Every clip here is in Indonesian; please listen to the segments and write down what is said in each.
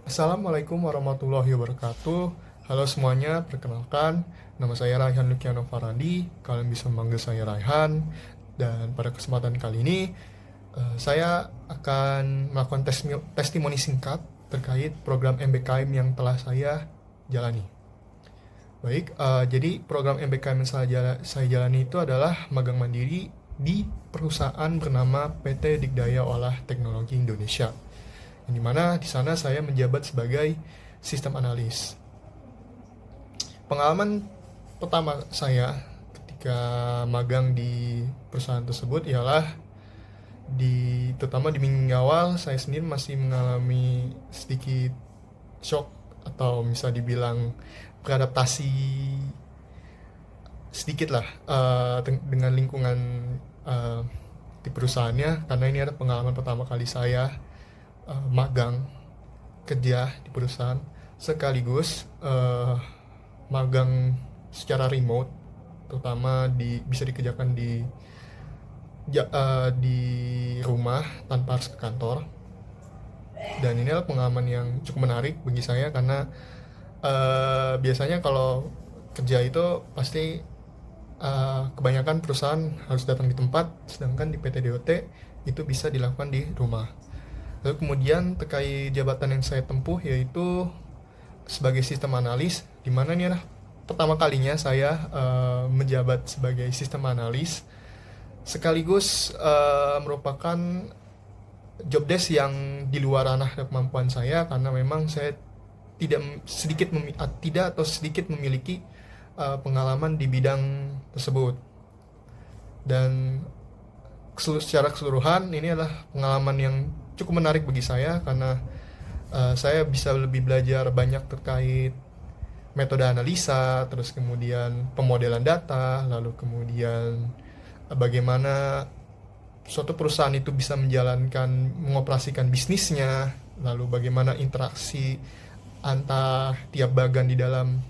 Assalamualaikum warahmatullahi wabarakatuh. Halo semuanya, perkenalkan nama saya Raihan Lukiano Farandi. Kalian bisa memanggil saya Raihan. Dan pada kesempatan kali ini saya akan melakukan testimoni singkat terkait program MBKM yang telah saya jalani. Baik, jadi program MBKM yang saya jalani itu adalah magang mandiri di perusahaan bernama PT Dikdaya Olah Teknologi Indonesia. Yang dimana di sana saya menjabat sebagai sistem analis. Pengalaman pertama saya ketika magang di perusahaan tersebut ialah terutama di minggu awal saya sendiri masih mengalami sedikit shock atau bisa dibilang beradaptasi sedikit lah dengan lingkungan di perusahaannya, karena ini adalah pengalaman pertama kali saya magang kerja di perusahaan sekaligus magang secara remote, terutama bisa dikerjakan di rumah tanpa harus ke kantor. Dan ini adalah pengalaman yang cukup menarik bagi saya karena biasanya kalau kerja itu pasti kebanyakan perusahaan harus datang di tempat, sedangkan di PT DOT itu bisa dilakukan di rumah. Lalu kemudian terkait jabatan yang saya tempuh yaitu sebagai sistem analis, di mana ini adalah pertama kalinya saya menjabat sebagai sistem analis, sekaligus merupakan job desk yang di luar ranah kemampuan saya, karena memang saya tidak sedikit memiliki pengalaman di bidang tersebut. Dan secara keseluruhan ini adalah pengalaman yang cukup menarik bagi saya karena saya bisa lebih belajar banyak terkait metode analisa, terus kemudian pemodelan data, lalu kemudian bagaimana suatu perusahaan itu bisa mengoperasikan bisnisnya, lalu bagaimana interaksi antar tiap bagian di dalam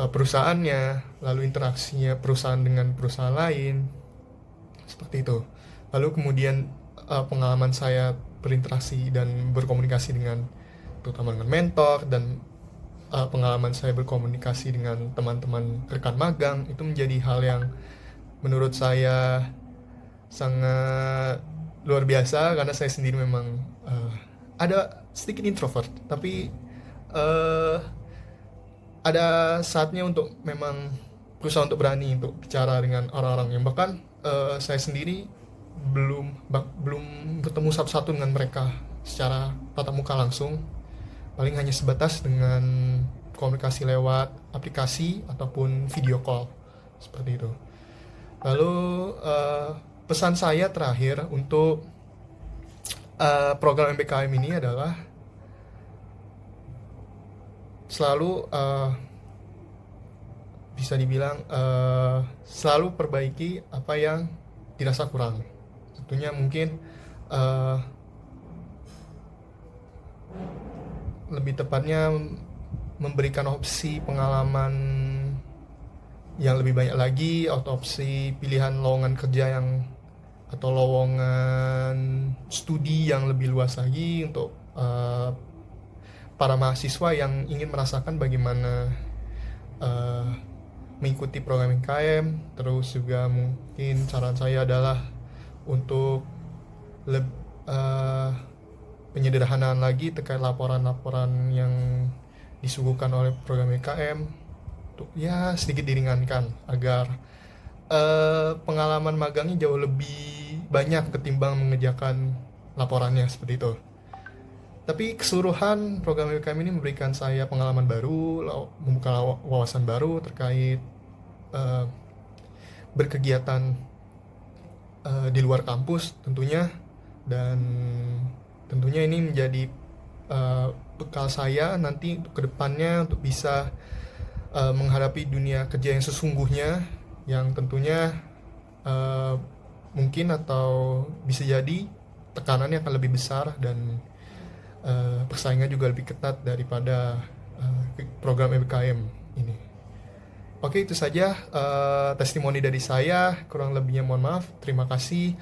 perusahaannya, lalu interaksinya perusahaan dengan perusahaan lain, seperti itu. Lalu kemudian pengalaman saya berinteraksi dan berkomunikasi dengan terutama dengan mentor, dan pengalaman saya berkomunikasi dengan teman-teman rekan magang itu menjadi hal yang menurut saya sangat luar biasa, karena saya sendiri memang ada sedikit introvert, tapi ada saatnya untuk memang berusaha untuk berani untuk bicara dengan orang-orang yang bahkan saya sendiri belum bertemu satu-satu dengan mereka secara tatap muka langsung, paling hanya sebatas dengan komunikasi lewat aplikasi ataupun video call, seperti itu. Lalu pesan saya terakhir untuk program MBKM ini adalah selalu bisa dibilang selalu perbaiki apa yang dirasa kurang. Tentunya mungkin lebih tepatnya memberikan opsi pengalaman yang lebih banyak lagi, atau opsi pilihan lowongan kerja atau lowongan studi yang lebih luas lagi untuk para mahasiswa yang ingin merasakan bagaimana mengikuti program MKM. Terus juga mungkin saran saya adalah untuk penyederhanaan lagi terkait laporan-laporan yang disuguhkan oleh program MKM, untuk ya sedikit diringankan agar pengalaman magangnya jauh lebih banyak ketimbang mengerjakan laporannya, seperti itu. Tapi keseluruhan program MBKM ini memberikan saya pengalaman baru, membuka wawasan baru terkait berkegiatan di luar kampus tentunya, dan tentunya ini menjadi bekal saya nanti untuk kedepannya untuk bisa menghadapi dunia kerja yang sesungguhnya, yang tentunya mungkin atau bisa jadi tekanannya akan lebih besar dan persaingan juga lebih ketat daripada program MBKM ini. Oke, itu saja testimoni dari saya. Kurang lebihnya mohon maaf. Terima kasih.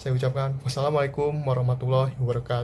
Saya ucapkan wassalamualaikum warahmatullahi wabarakatuh.